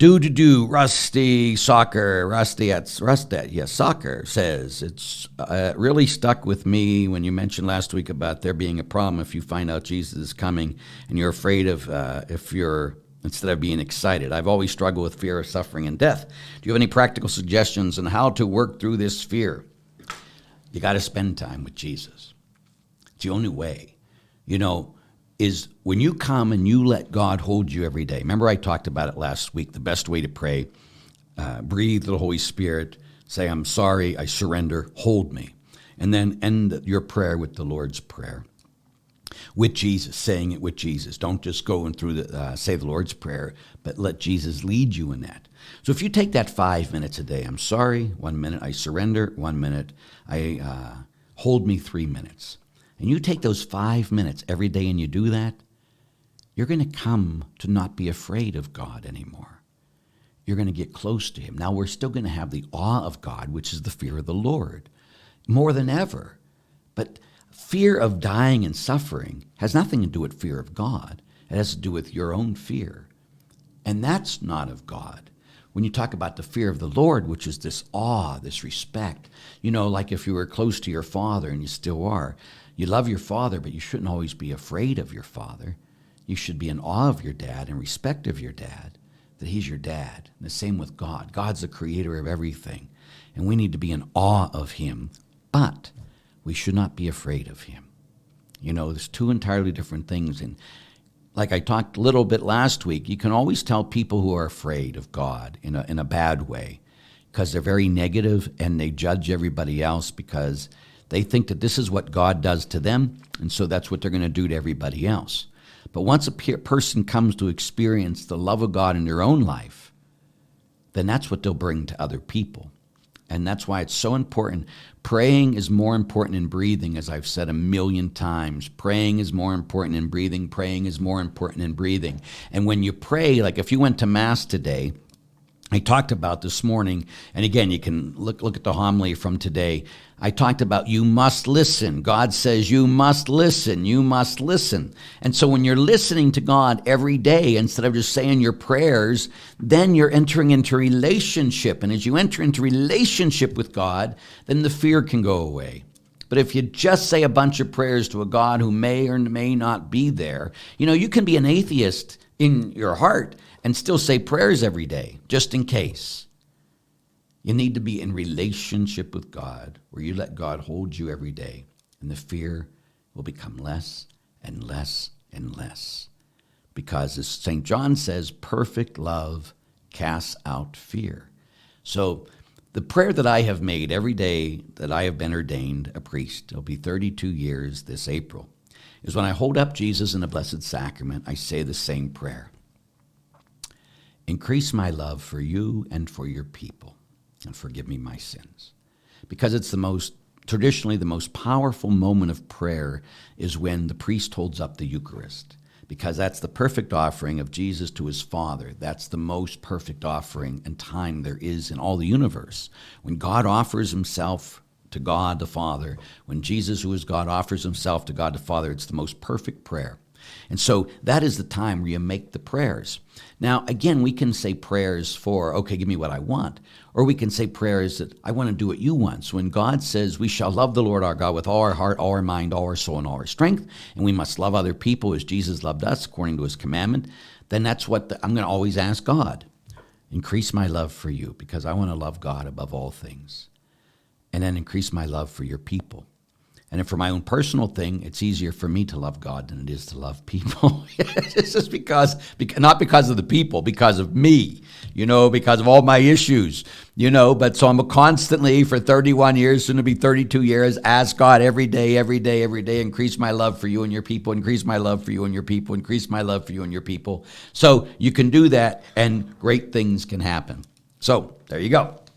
Rusty Soccer, Soccer says, it's really stuck with me when you mentioned last week about there being a problem if you find out Jesus is coming and you're afraid of instead of being excited. I've always struggled with fear of suffering and death. Do you have any practical suggestions on how to work through this fear? You got to spend time with Jesus. It's the only way. Is when you come and you let God hold you every day. Remember I talked about it last week, the best way to pray, breathe the Holy Spirit, say, I'm sorry, I surrender, hold me. And then end your prayer with the Lord's Prayer. With Jesus, saying it with Jesus. Don't just go and say the Lord's Prayer, but let Jesus lead you in that. So if you take that 5 minutes a day, I'm sorry, 1 minute, I surrender, 1 minute, I hold me 3 minutes. And you take those 5 minutes every day and you do that, you're going to come to not be afraid of God anymore. You're going to get close to him. Now, we're still going to have the awe of God, which is the fear of the Lord, more than ever. But fear of dying and suffering has nothing to do with fear of God. It has to do with your own fear. And that's not of God. When you talk about the fear of the Lord, which is this awe, this respect, like if you were close to your father, and you still are, you love your father, but you shouldn't always be afraid of your father. You should be in awe of your dad and respect of your dad, that he's your dad. And the same with God. God's the creator of everything, and we need to be in awe of him, but we should not be afraid of him. There's two entirely different things. And like I talked a little bit last week, you can always tell people who are afraid of God in a bad way, because they're very negative and they judge everybody else because they think that this is what God does to them, and so that's what they're going to do to everybody else. But once a person comes to experience the love of God in their own life, then that's what they'll bring to other people. And that's why it's so important. Praying is more important than breathing, as I've said a million times. Praying is more important than breathing. Praying is more important than breathing. And when you pray, like if you went to Mass today, I talked about this morning, and again, you can look at the homily from today. I talked about you must listen. God says you must listen. You must listen. And so when you're listening to God every day, instead of just saying your prayers, then you're entering into relationship. And as you enter into relationship with God, then the fear can go away. But if you just say a bunch of prayers to a God who may or may not be there, you can be an atheist in your heart and still say prayers every day, just in case. You need to be in relationship with God, where you let God hold you every day, and the fear will become less and less and less. Because as St. John says, perfect love casts out fear. So the prayer that I have made every day that I have been ordained a priest, it'll be 32 years this April, is when I hold up Jesus in the Blessed Sacrament, I say the same prayer. Increase my love for you and for your people, and forgive me my sins. Because it's traditionally the most powerful moment of prayer is when the priest holds up the Eucharist, because that's the perfect offering of Jesus to his Father. That's the most perfect offering and time there is in all the universe. When God offers himself to God the Father, when Jesus, who is God, offers himself to God the Father, it's the most perfect prayer. And so that is the time where you make the prayers. Now, again, we can say prayers for, okay, give me what I want. Or we can say prayers that I want to do what you want. So when God says we shall love the Lord our God with all our heart, all our mind, all our soul, and all our strength, and we must love other people as Jesus loved us according to his commandment, then that's what I'm going to always ask God. Increase my love for you, because I want to love God above all things. And then increase my love for your people. And for my own personal thing, it's easier for me to love God than it is to love people. It's just not because of the people, because of me, because of all my issues, But so I'm constantly, for 31 years, soon to be 32 years, ask God every day, increase my love for you and your people, increase my love for you and your people, increase my love for you and your people. So you can do that, and great things can happen. So there you go.